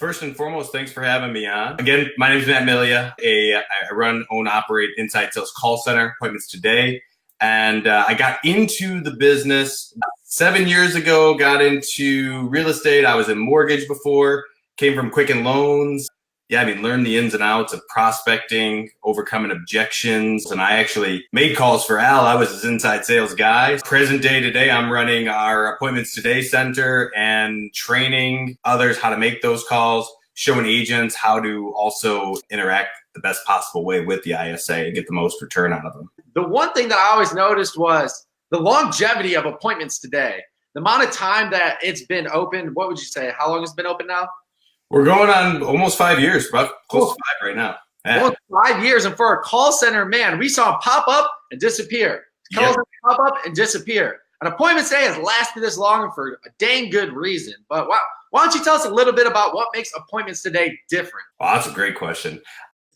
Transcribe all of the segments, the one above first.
First and foremost, thanks for having me on. Again, my name is Matt Milia. I run, own, operate Inside Sales Call Center, Appointments Today. And I got into the business 7 years ago, got into real estate. I was in mortgage before, came from Quicken Loans. Learned the ins and outs of prospecting, overcoming objections. And I actually made calls for Al. I was his inside sales guy. Present day today, I'm running our Appointments Today Center and training others how to make those calls, showing agents how to also interact the best possible way with the ISA and get the most return out of them. The one thing that I always noticed was the longevity of Appointments Today. The amount of time that it's been open, what would you say? How long has it been open now? We're going on almost 5 years, about close to 5 right now. Yeah. Almost 5 years, and for a call center, man, we saw them pop up and disappear. Calls pop up and disappear. An Appointments Today has lasted this long for a dang good reason. But why don't you tell us a little bit about what makes Appointments Today different? Well, that's a great question.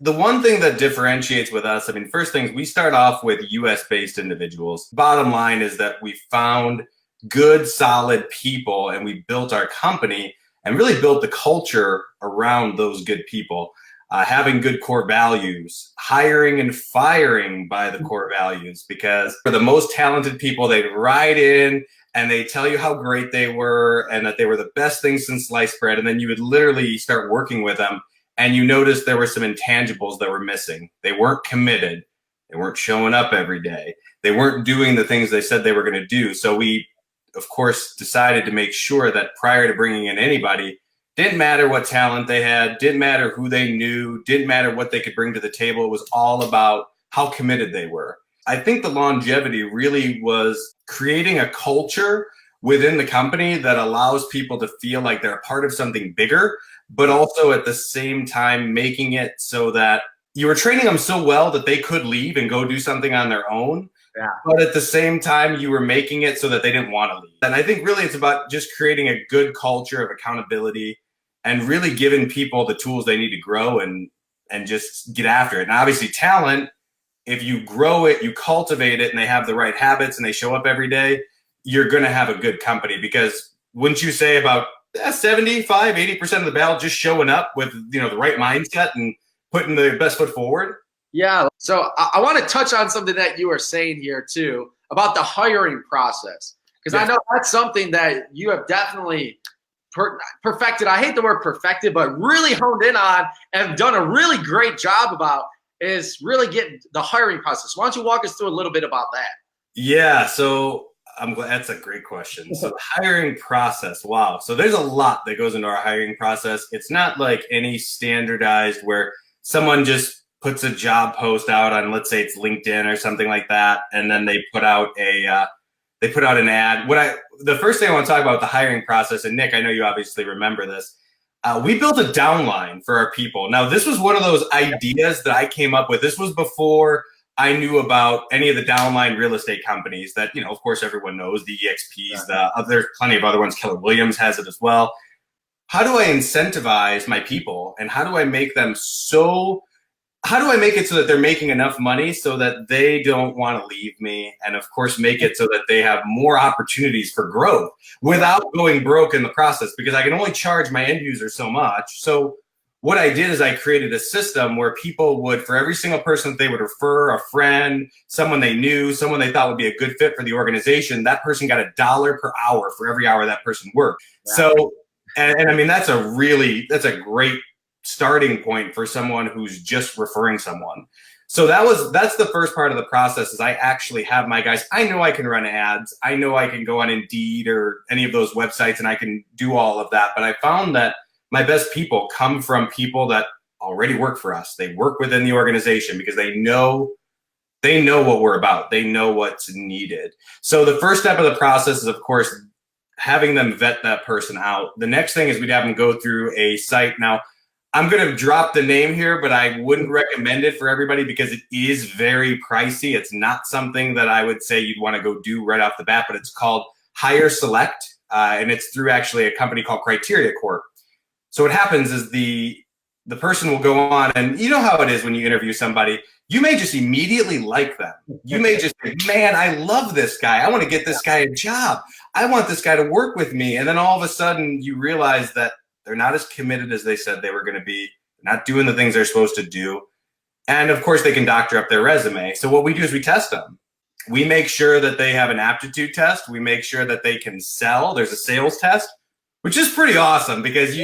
The one thing that differentiates with us, first things, we start off with US-based individuals. Bottom line is that we found good, solid people, and we built our company and really built the culture around those good people, having good core values, hiring and firing by the core values, because for the most talented people, they'd ride in and they tell you how great they were and that they were the best thing since sliced bread. And then you would literally start working with them and you notice there were some intangibles that were missing. They weren't committed. They weren't showing up every day. They weren't doing the things they said they were going to do. So we, of course, decided to make sure that prior to bringing in anybody, didn't matter what talent they had, didn't matter who they knew, didn't matter what they could bring to the table. It was all about how committed they were. I think the longevity really was creating a culture within the company that allows people to feel like they're a part of something bigger, but also at the same time making it so that you were training them so well that they could leave and go do something on their own. Yeah. But at the same time, you were making it so that they didn't want to leave. And I think really it's about just creating a good culture of accountability and really giving people the tools they need to grow and just get after it. And obviously talent, if you grow it, you cultivate it, and they have the right habits and they show up every day, you're going to have a good company. Because wouldn't you say about 75, 80% of the battle just showing up with the right mindset and putting the best foot forward? Yeah. So I want to touch on something that you were saying here too about the hiring process, because I know that's something that you have definitely perfected. I hate the word perfected, but really honed in on and done a really great job about is really getting the hiring process. Why don't you walk us through a little bit about that? Yeah. So I'm glad, that's a great question. So the hiring process, wow. So there's a lot that goes into our hiring process. It's not like any standardized where someone just puts a job post out on, let's say it's LinkedIn or something like that, and then they put out an ad. The first thing I want to talk about the hiring process, and Nick, I know you obviously remember this. We built a downline for our people. Now, this was one of those ideas that I came up with. This was before I knew about any of the downline real estate companies that, of course, everyone knows, the EXPs. There's plenty of other ones. Keller Williams has it as well. How do I incentivize my people, and how do I make it so that they're making enough money so that they don't want to leave me, and of course make it so that they have more opportunities for growth without going broke in the process, because I can only charge my end user so much. So what I did is I created a system where people would, for every single person that they would refer, a friend, someone they knew, someone they thought would be a good fit for the organization, that person got $1 per hour for every hour that person worked. Wow. So, and that's a great starting point for someone who's just referring someone. So that's the first part of the process, is I actually have my guys. I know I can run ads. I know I can go on Indeed or any of those websites and I can do all of that. But I found that my best people come from people that already work for us. They work within the organization because they know what we're about. They know what's needed. So the first step of the process is, of course, having them vet that person out. The next thing is we'd have them go through a site. Now, I'm going to drop the name here, but I wouldn't recommend it for everybody because it is very pricey. It's not something that I would say you'd want to go do right off the bat, but it's called Hire Select, and it's through actually a company called Criteria Corp. So what happens is the person will go on, and you know how it is when you interview somebody. You may just immediately like them. You may just think, man, I love this guy. I want to get this guy a job. I want this guy to work with me. And then all of a sudden you realize that They're not as committed as they said they were going to be. They're not doing the things they're supposed to do. And of course, they can doctor up their resume. So what we do is we test them. We make sure that they have an aptitude test. We make sure that they can sell. There's a sales test, which is pretty awesome because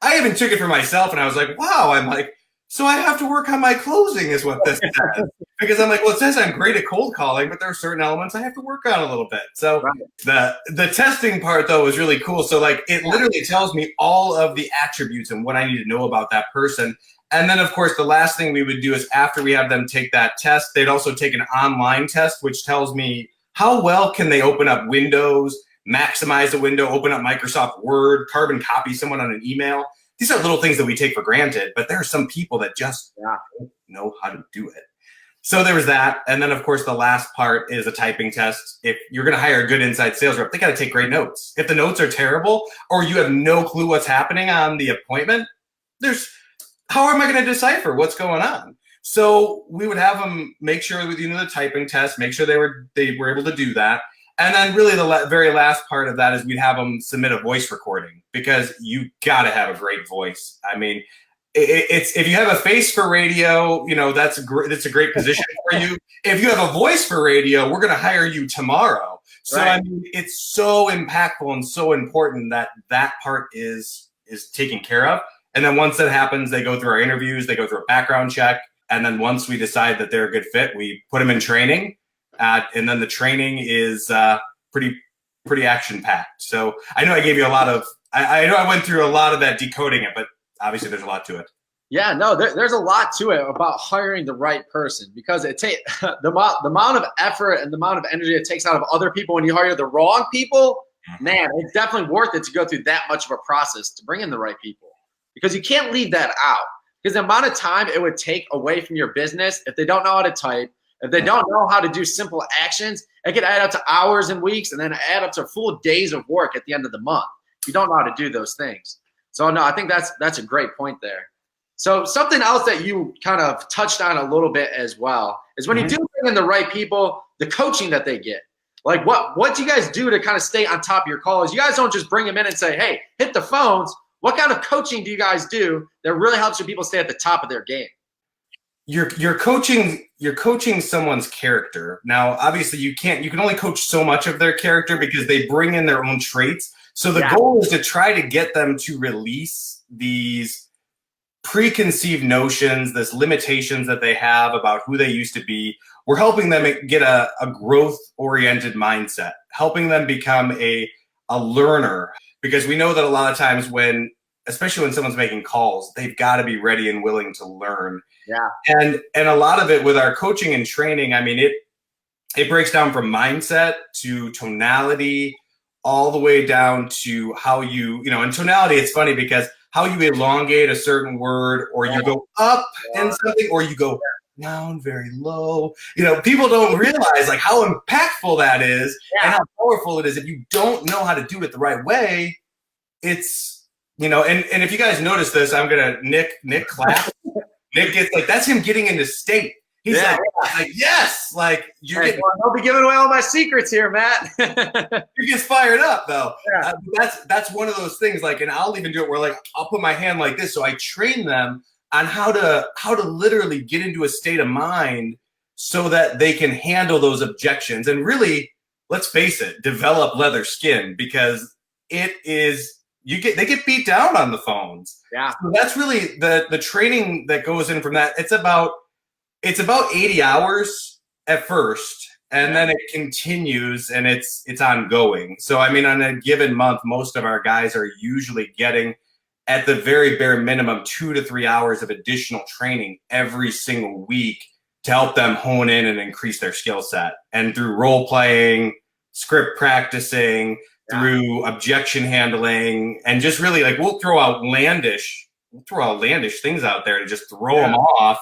I even took it for myself and I was like, wow, I'm like, so I have to work on my closing is what this says. Because I'm like, well, it says I'm great at cold calling, but there are certain elements I have to work on a little bit. So the testing part, though, was really cool. So, like, it literally tells me all of the attributes and what I need to know about that person. And then, of course, the last thing we would do is after we have them take that test, they'd also take an online test, which tells me how well can they open up Windows, maximize a window, open up Microsoft Word, carbon copy someone on an email. These are little things that we take for granted, but there are some people that just don't know how to do it. So there was that. And then, of course, the last part is a typing test. If you're going to hire a good inside sales rep, they got to take great notes. If the notes are terrible or you have no clue what's happening on the appointment, how am I going to decipher what's going on? So we would have them make sure with the typing test, make sure they were able to do that. And then really the very last part of that is we'd have them submit a voice recording because you got to have a great voice. I mean, it's if you have a face for radio, that's a great position for you. If you have a voice for radio, we're going to hire you tomorrow. So I mean, it's so impactful and so important that part is taken care of. And then once that happens, they go through our interviews, they go through a background check, and then once we decide that they're a good fit, we put them in training. And then the training is pretty action packed. So I know I gave you a lot of. I know I went through a lot of that decoding it, but obviously there's a lot to it. Yeah, no, there's a lot to it about hiring the right person because it takes the amount of effort and the amount of energy it takes out of other people when you hire the wrong people. Man, it's definitely worth it to go through that much of a process to bring in the right people because you can't leave that out because the amount of time it would take away from your business if they don't know how to type. If they don't know how to do simple actions, it could add up to hours and weeks and then add up to full days of work at the end of the month. You don't know how to do those things. So, no, I think that's a great point there. So something else that you kind of touched on a little bit as well is when you do bring in the right people, the coaching that they get. Like what do you guys do to kind of stay on top of your calls? You guys don't just bring them in and say, hey, hit the phones. What kind of coaching do you guys do that really helps your people stay at the top of their game? You're coaching someone's character. Now, obviously you can only coach so much of their character because they bring in their own traits. So the goal is to try to get them to release these preconceived notions, this limitations that they have about who they used to be. We're helping them get a growth-oriented mindset, helping them become a learner, because we know that a lot of times especially when someone's making calls, they've got to be ready and willing to learn. Yeah. And a lot of it with our coaching and training, I mean, it breaks down from mindset to tonality, all the way down to how in tonality, it's funny because how you elongate a certain word or you go up in something or you go down very low. People don't realize like how impactful that is and how powerful it is. If you don't know how to do it the right way, it's, and if you guys notice this, I'm going to Nick clap. Nick gets like, that's him getting into state. He's like, yes, like you're getting. I'll be giving away all my secrets here, Matt. He gets fired up though. Yeah. That's one of those things. Like, and I'll even do it where like I'll put my hand like this, so I train them on how to literally get into a state of mind so that they can handle those objections and really, let's face it, develop leather skin because it is. They get beat down on the phones. Yeah. So that's really the training that goes in from that. It's about 80 hours at first, and then it continues and it's ongoing. So I mean, on a given month, most of our guys are usually getting at the very bare minimum 2 to 3 hours of additional training every single week to help them hone in and increase their skill set. And through role playing, script practicing, through objection handling, and just really like we'll throw out outlandish things out there to just throw them off.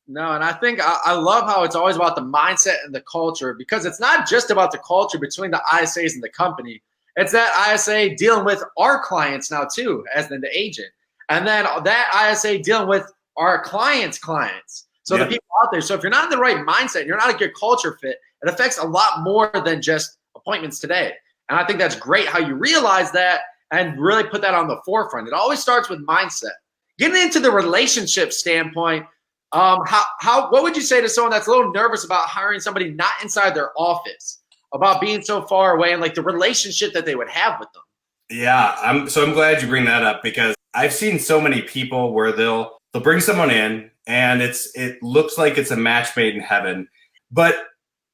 No, and I think I love how it's always about the mindset and the culture because it's not just about the culture between the ISAs and the company. It's that ISA dealing with our clients now too, as the agent, and then that ISA dealing with our clients' clients. So the people out there. So if you're not in the right mindset, you're not a good culture fit. It affects a lot more than just appointments today. And I think that's great how you realize that and really put that on the forefront. It always starts with mindset. Getting into the relationship standpoint, what would you say to someone that's a little nervous about hiring somebody not inside their office, about being so far away, and like the relationship that they would have with them? Yeah, I'm glad you bring that up, because I've seen so many people where they'll bring someone in and it looks like it's a match made in heaven. But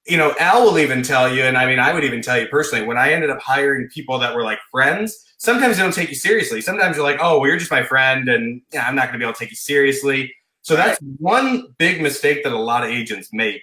Al will even tell you, and I mean, I would even tell you personally, when I ended up hiring people that were like friends, sometimes they don't take you seriously. Sometimes you're like, oh, well, you're just my friend, and yeah, I'm not going to be able to take you seriously. So that's one big mistake that a lot of agents make.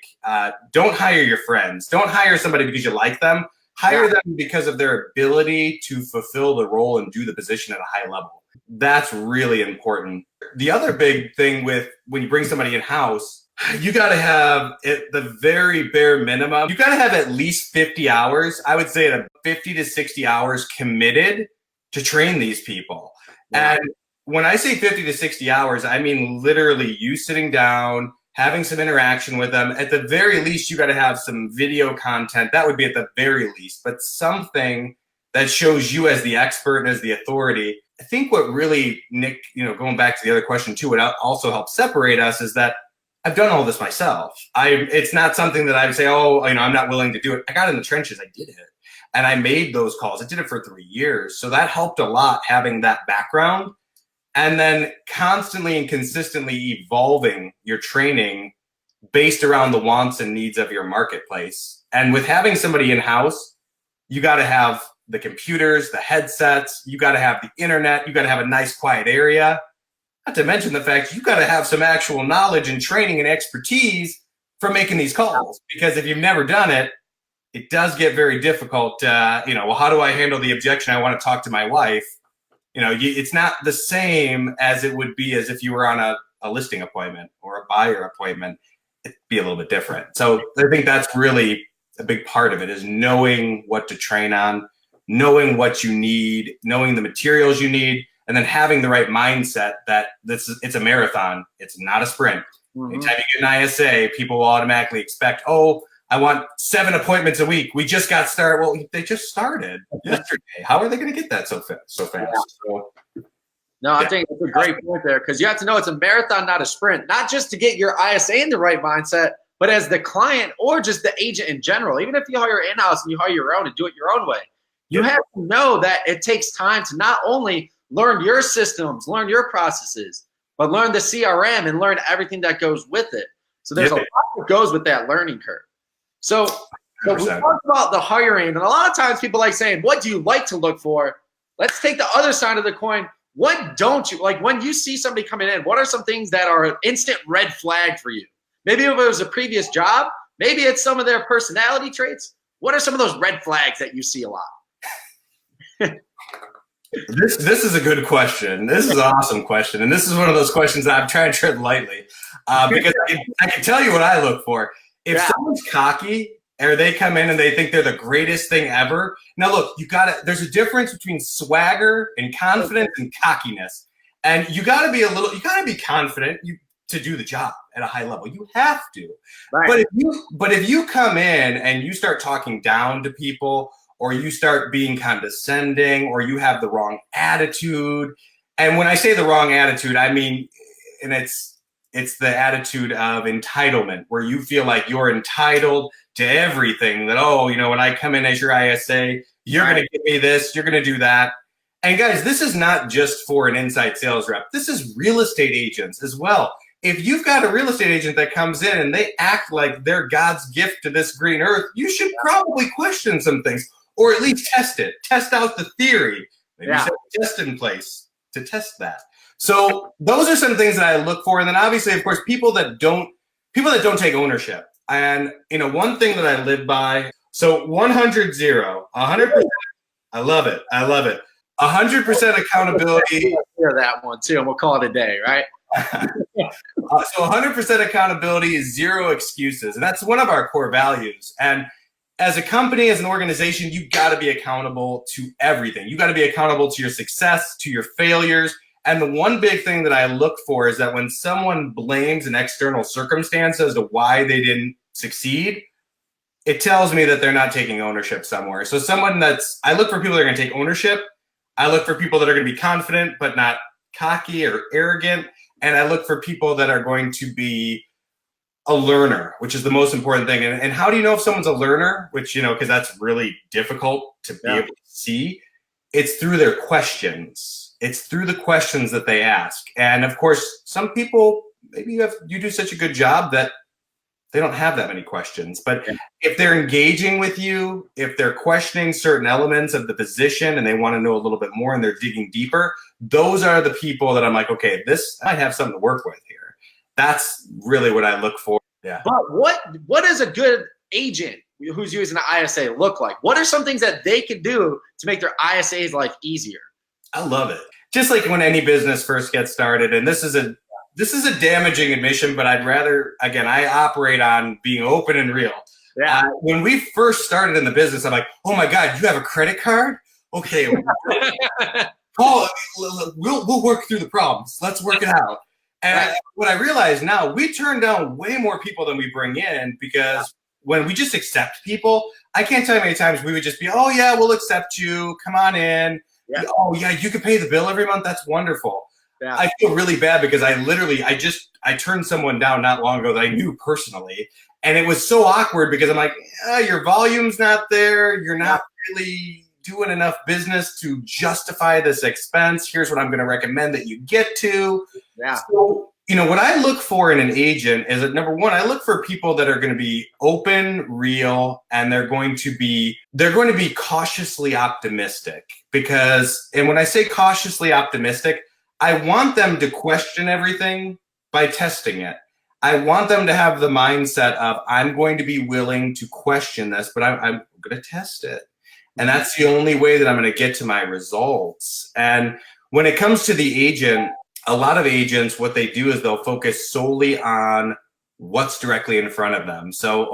Don't hire your friends. Don't hire somebody because you like them. Hire them because of their ability to fulfill the role and do the position at a high level. That's really important. The other big thing with when you bring somebody in-house, you got to have at the very bare minimum, you got to have at least 50 hours. I would say at 50 to 60 hours committed to train these people. Yeah. And when I say 50 to 60 hours, I mean literally you sitting down, having some interaction with them. At the very least, you got to have some video content. That would be at the very least, but something that shows you as the expert and as the authority. I think what really, Nick, going back to the other question too, what also helps separate us is that I've done all this myself. It's not something that I would say, oh, I'm not willing to do it. I got in the trenches. I did it. And I made those calls. I did it for 3 years. So that helped a lot, having that background. And then constantly and consistently evolving your training based around the wants and needs of your marketplace. And with having somebody in-house, you got to have the computers, the headsets, you got to have the internet, you got to have a nice quiet area. Not to mention the fact you got to have some actual knowledge and training and expertise for making these calls. Because if you've never done it, it does get very difficult. Well, how do I handle the objection? I want to talk to my wife. It's not the same as it would be as if you were on a listing appointment or a buyer appointment. It'd be a little bit different. So I think that's really a big part of it, is knowing what to train on, knowing what you need, knowing the materials you need, and then having the right mindset that it's a marathon. It's not a sprint. Mm-hmm. Anytime you get an ISA, people will automatically expect, oh, I want 7 appointments a week. We just got started. Well, they just started yesterday. How are they going to get that so fast? Yeah. No, I think that's a great point there, because you have to know it's a marathon, not a sprint. Not just to get your ISA in the right mindset, but as the client or just the agent in general. Even if you hire in-house and you hire your own and do it your own way, you have to know that it takes time to not only learn your systems, learn your processes, but learn the CRM and learn everything that goes with it. So there's a lot that goes with that learning curve. So we talked about the hiring, and a lot of times people like saying, what do you like to look for? Let's take the other side of the coin. What don't you like? When you see somebody coming in, what are some things that are an instant red flag for you? Maybe if it was a previous job, maybe it's some of their personality traits. What are some of those red flags that you see a lot? This is a good question. This is an awesome question. And this is one of those questions that I'm trying to tread lightly, because I can tell you what I look for. If someone's cocky, or they come in and they think they're the greatest thing ever. Now look, there's a difference between swagger and confidence and cockiness. And you gotta be confident to do the job at a high level. You have to. Right. But if you come in and you start talking down to people, or you start being condescending, or you have the wrong attitude. And when I say the wrong attitude, I mean, and it's the attitude of entitlement, where you feel like you're entitled to everything, that, when I come in as your ISA, you're going to give me this, you're going to do that. And guys, this is not just for an inside sales rep. This is real estate agents as well. If you've got a real estate agent that comes in and they act like they're God's gift to this green earth, you should probably question some things, or at least test it. Test out the theory. Maybe set a test in place to test that. So those are some things that I look for. And then obviously, of course, people that don't take ownership. And one thing that I live by, so 100-0, 100%. I love it. 100% accountability. Hear that one too, and we'll call it a day, right? So 100% accountability is 0 excuses. And that's one of our core values. And as a company, as an organization, you got to be accountable to everything. You got to be accountable to your success, to your failures. And the one big thing that I look for is that when someone blames an external circumstance as to why they didn't succeed, it tells me that they're not taking ownership somewhere. So I look for people that are going to take ownership. I look for people that are going to be confident, but not cocky or arrogant. And I look for people that are going to be a learner, which is the most important thing. And how do you know if someone's a learner? Which, because that's really difficult to be able to see. It's through their questions. It's through the questions that they ask. And of course, some people, maybe you do such a good job that they don't have that many questions. But if they're engaging with you, if they're questioning certain elements of the position and they want to know a little bit more and they're digging deeper, those are the people that I'm like, okay, this might have something to work with here. That's really what I look for. Yeah. But what does a good agent who's using an ISA look like? What are some things that they can do to make their ISA's life easier? I love it. Just like when any business first gets started, and this is a damaging admission, but I'd rather, again, I operate on being open and real. Yeah. When we first started in the business, I'm like, oh my God, you have a credit card? Okay. We'll work through the problems. Let's work it out. And what I realize now, we turn down way more people than we bring in, because when we just accept people, I can't tell you how many times we would just be, oh yeah, we'll accept you. Come on in. Yeah. Oh yeah, you can pay the bill every month. That's wonderful. Yeah. I feel really bad because I turned someone down not long ago that I knew personally. And it was so awkward because I'm like, your volume's not there. You're not really doing enough business to justify this expense. Here's what I'm going to recommend that you get to. Yeah. So, what I look for in an agent is that, number one, I look for people that are going to be open, real, and they're going to be cautiously optimistic. And when I say cautiously optimistic, I want them to question everything by testing it. I want them to have the mindset of, I'm going to be willing to question this, but I'm going to test it. And that's the only way that I'm going to get to my results. And when it comes to the agent, a lot of agents, what they do is they'll focus solely on what's directly in front of them. So,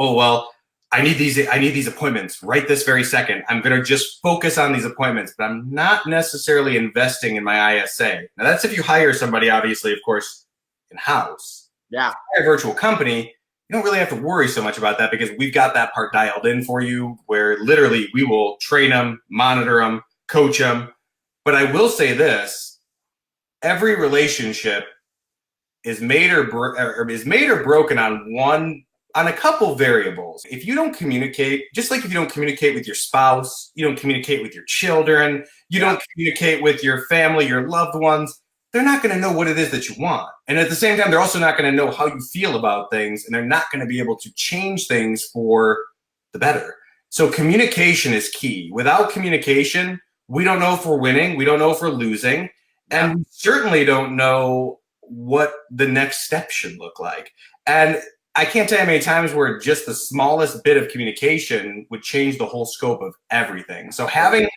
I need these appointments right this very second. I'm going to just focus on these appointments, but I'm not necessarily investing in my ISA. Now, that's if you hire somebody, obviously, of course, in-house. Yeah. A virtual company, you don't really have to worry so much about that because we've got that part dialed in for you, where literally we will train them, monitor them, coach them. But I will say this, every relationship is made or broken on a couple variables. If you don't communicate, just like if you don't communicate with your spouse, you don't communicate with your children, you don't communicate with your family, your loved ones, they're not going to know what it is that you want. And at the same time, they're also not going to know how you feel about things, and they're not going to be able to change things for the better. So communication is key. Without communication, we don't know if we're winning, we don't know if we're losing, and we certainly don't know what the next step should look like. And I can't tell you how many times where just the smallest bit of communication would change the whole scope of everything. So having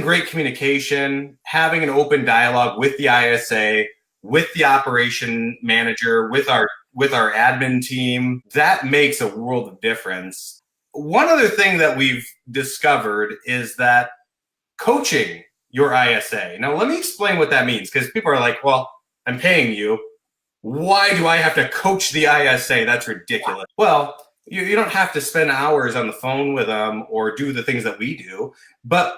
great communication, having an open dialogue with the ISA, with the operation manager, with our admin team, that makes a world of difference. One other thing that we've discovered is that coaching your ISA. Now, let me explain what that means, because people are like, well, I'm paying you. Why do I have to coach the ISA? That's ridiculous. Well, you don't have to spend hours on the phone with them or do the things that we do, but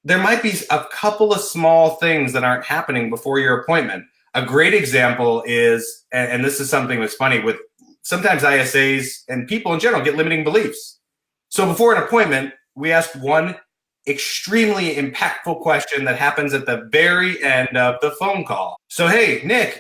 there might be a couple of small things that aren't happening before your appointment. A great example is, and this is something that's funny, with sometimes ISAs and people in general get limiting beliefs. So before an appointment, we ask one extremely impactful question that happens at the very end of the phone call. So, hey, Nick,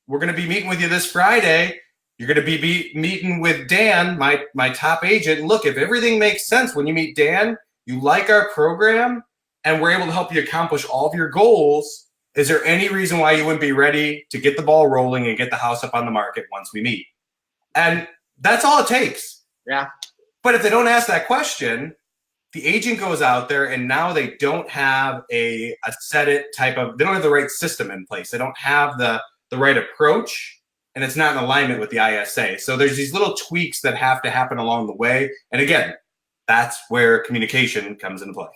we're going to be meeting with you this Friday. You're going to be meeting with Dan, my top agent. Look, if everything makes sense when you meet Dan, you like our program, and we're able to help you accomplish all of your goals, is there any reason why you wouldn't be ready to get the ball rolling and get the house up on the market once we meet? And that's all it takes. Yeah. But if they don't ask that question, the agent goes out there and now they don't have they don't have the right system in place. They don't have the right approach, and it's not in alignment with the ISA. So there's these little tweaks that have to happen along the way. And again, that's where communication comes into play.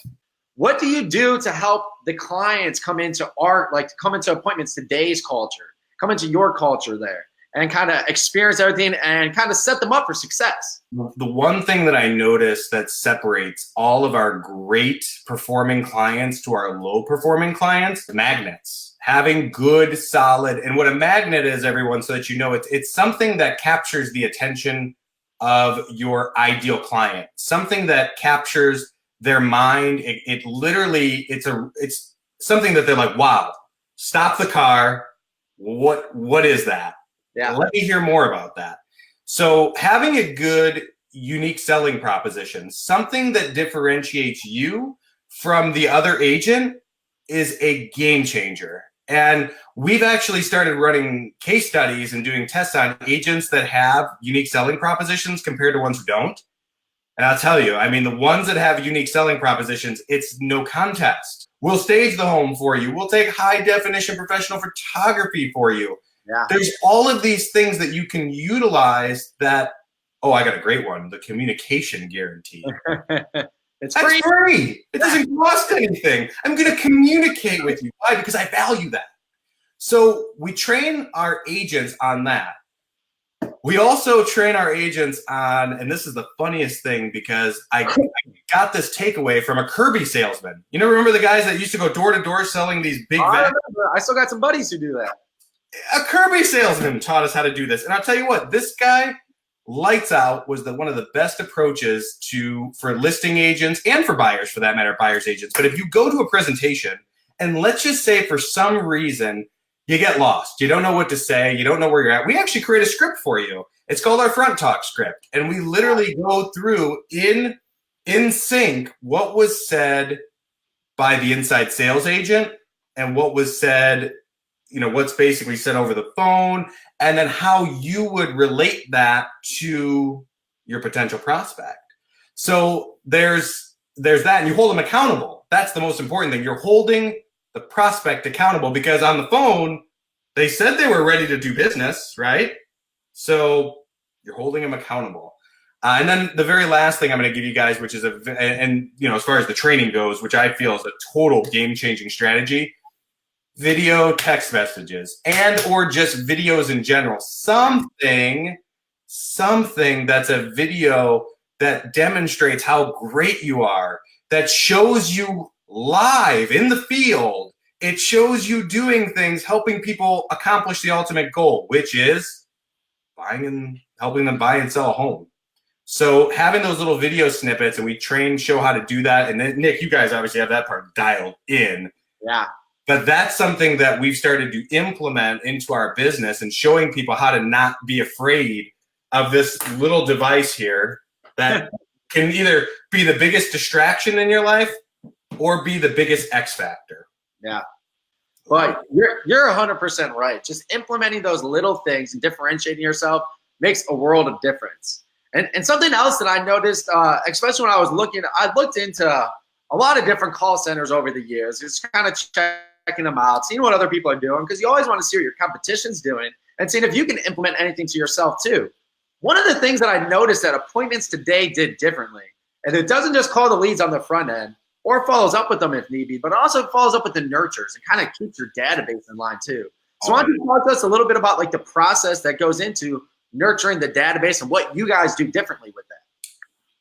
What do you do to help the clients come into appointments, today's culture, come into your culture there? and kind of experience everything and kind of set them up for success. The one thing that I notice that separates all of our great performing clients to our low performing clients, the magnets. Having good, solid, and what a magnet is, everyone, so that you know, it's something that captures the attention of your ideal client, something that captures their mind. It literally, it's something that they're like, wow, stop the car. What is that? Yeah. Let me hear more about that. So having a good, unique selling proposition, something that differentiates you from the other agent, is a game changer. And we've actually started running case studies and doing tests on agents that have unique selling propositions compared to ones who don't. And I'll tell you, I mean, the ones that have unique selling propositions, it's no contest. We'll stage the home for you. We'll take high definition professional photography for you. Yeah. There's all of these things that you can utilize that, oh, I got a great one, the communication guarantee. It's That's free. free. It doesn't cost anything. I'm going to communicate with you. Why? Because I value that. So we train our agents on that. We also train our agents on, and this is the funniest thing because I got this takeaway from a Kirby salesman. You know, remember the guys that used to go door to door selling these big I still got some buddies who do that. A Kirby salesman taught us how to do this. And I'll tell you what, this guy, lights out, was one of the best approaches for listing agents and for buyers, for that matter, buyers agents. But if you go to a presentation and let's just say for some reason you get lost, you don't know what to say, you don't know where you're at, we actually create a script for you. It's called our front talk script. And we literally go through in sync what was said by the inside sales agent and what was said, you know, what's basically said over the phone, and then how you would relate that to your potential prospect. So there's that, and you hold them accountable. That's the most important thing. You're holding the prospect accountable because on the phone, they said they were ready to do business, right? So you're holding them accountable. And then the very last thing I'm going to give you guys, which is and you know, as far as the training goes, which I feel is a total game-changing strategy, video text messages and or just videos in general. Something that's a video that demonstrates how great you are, that shows you live in the field. It shows you doing things, helping people accomplish the ultimate goal, which is helping them buy and sell a home. So having those little video snippets, and we show how to do that. And then Nick, you guys obviously have that part dialed in. Yeah. But that's something that we've started to implement into our business and showing people how to not be afraid of this little device here that can either be the biggest distraction in your life or be the biggest X factor. Yeah. But you're 100% right. Just implementing those little things and differentiating yourself makes a world of difference. And something else that I noticed, especially when I looked into a lot of different call centers over the years, just kind of checking them out, seeing what other people are doing, because you always want to see what your competition's doing and seeing if you can implement anything to yourself too. One of the things that I noticed that Appointments Today did differently, and it doesn't just call the leads on the front end or follows up with them if need be, but also follows up with the nurtures and kind of keeps your database in line too. So why don't you talk to us a little bit about like the process that goes into nurturing the database and what you guys do differently with that?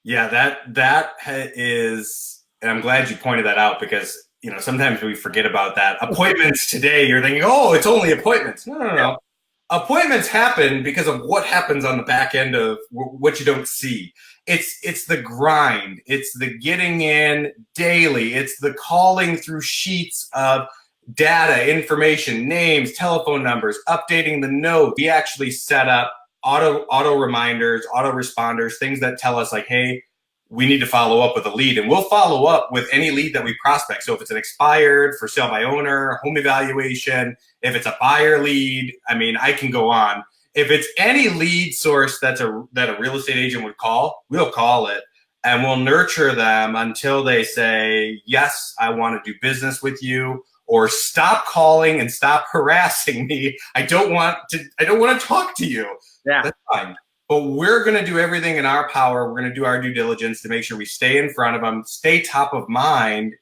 Yeah, that is, and I'm glad you pointed that out because, you know, sometimes we forget about that. Appointments Today, you're thinking, oh, it's only appointments. No. Appointments happen because of what happens on the back end of what you don't see. It's the grind. It's the getting in daily. It's the calling through sheets of data, information, names, telephone numbers, updating the note. We actually set up auto reminders, auto responders, things that tell us like, hey, we need to follow up with a lead, and we'll follow up with any lead that we prospect. So if it's an expired, for sale by owner, home evaluation, if it's a buyer lead, I mean, I can go on. If it's any lead source that a real estate agent would call, we'll call it and we'll nurture them until they say, yes, I want to do business with you, or stop calling and stop harassing me. I don't want to talk to you. Yeah. That's fine. But we're going to do everything in our power. We're going to do our due diligence to make sure we stay in front of them, stay top of mind.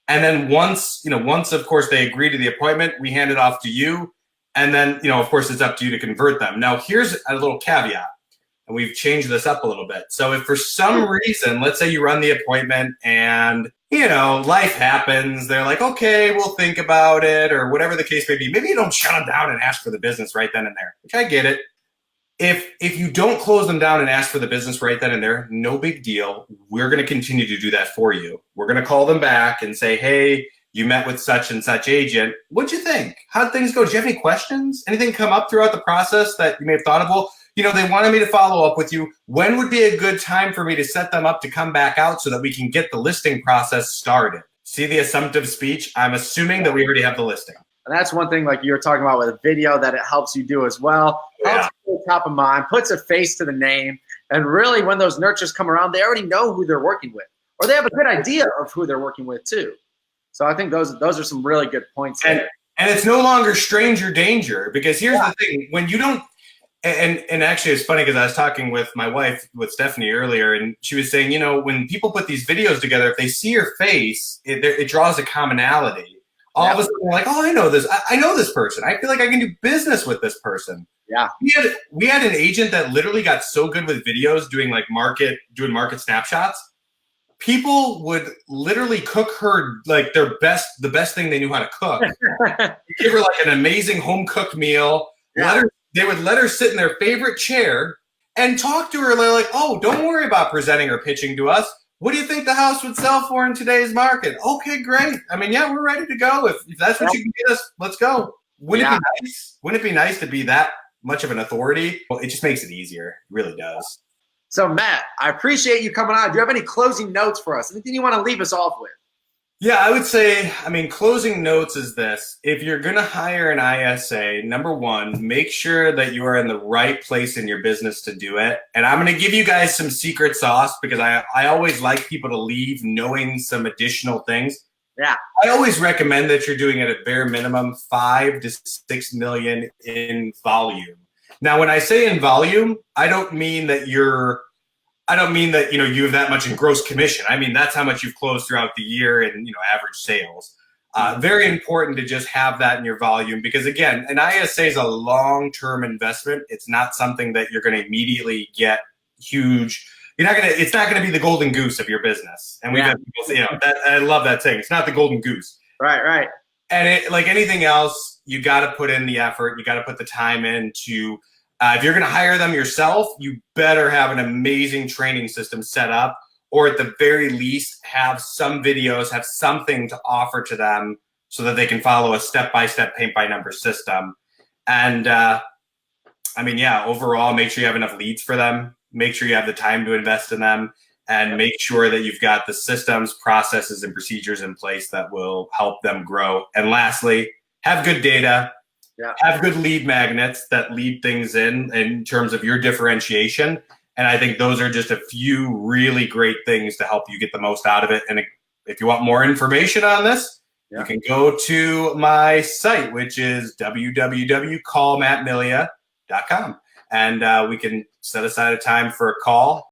And then once, of course, they agree to the appointment, we hand it off to you. And then, of course, it's up to you to convert them. Now, here's a little caveat, and we've changed this up a little bit. So if for some reason, let's say you run the appointment and, life happens, they're like, okay, we'll think about it, or whatever the case may be. Maybe you don't shut them down and ask for the business right then and there, which I get it. If you don't close them down and ask for the business right then and there, no big deal. We're going to continue to do that for you. We're going to call them back and say, hey, you met with such and such agent. What'd you think? How'd things go? Do you have any questions? Anything come up throughout the process that you may have thought of? Well, they wanted me to follow up with you. When would be a good time for me to set them up to come back out so that we can get the listing process started? See the assumptive speech? I'm assuming that we already have the listing. And that's one thing, like you were talking about with a video, that it helps you do as well. Helps you stay top of mind, puts a face to the name. And really, when those nurtures come around, they already know who they're working with, or they have a good idea of who they're working with too. So I think those are some really good points. And it's no longer stranger danger, because here's the thing: when you don't, and actually it's funny because I was talking with my wife, with Stephanie earlier, and she was saying, when people put these videos together, if they see your face, it draws a commonality. All of a sudden, they're like, oh, I know this. I know this person. I feel like I can do business with this person. Yeah. We had an agent that literally got so good with videos, doing market snapshots. People would literally cook her like the best thing they knew how to cook. Give her like an amazing home cooked meal. Yeah. They would let her sit in their favorite chair and talk to her. They're like, oh, don't worry about presenting or pitching to us. What do you think the house would sell for in today's market? Okay, great. I mean, yeah, we're ready to go. If that's what you can get us, let's go. Wouldn't it be nice? Wouldn't it be nice to be that much of an authority? Well, it just makes it easier. It really does. So, Matt, I appreciate you coming on. Do you have any closing notes for us? Anything you want to leave us off with? Yeah, I would say, closing notes is this. If you're going to hire an ISA, number one, make sure that you are in the right place in your business to do it. And I'm going to give you guys some secret sauce, because I always like people to leave knowing some additional things. Yeah. I always recommend that you're doing it at bare minimum 5 to 6 million in volume. Now, when I say in volume, I don't mean that you have that much in gross commission. I mean, that's how much you've closed throughout the year in, average sales. Very important to just have that in your volume, because again, an ISA is a long-term investment. It's not something that you're going to immediately get huge. It's not going to be the golden goose of your business. And we've had people say, I love that saying. It's not the golden goose. Right. And like anything else, you got to put in the effort. You got to put the time in to. If you're going to hire them yourself, you better have an amazing training system set up, or at the very least have some videos, have something to offer to them so that they can follow a step-by-step paint-by-number system. And overall, make sure you have enough leads for them. Make sure you have the time to invest in them, and make sure that you've got the systems, processes, and procedures in place that will help them grow. And lastly, have good data. Yeah. Have good lead magnets that lead things in terms of your differentiation. And I think those are just a few really great things to help you get the most out of it. And if you want more information on this, you can go to my site, which is www.callmattmillia.com. And we can set aside a time for a call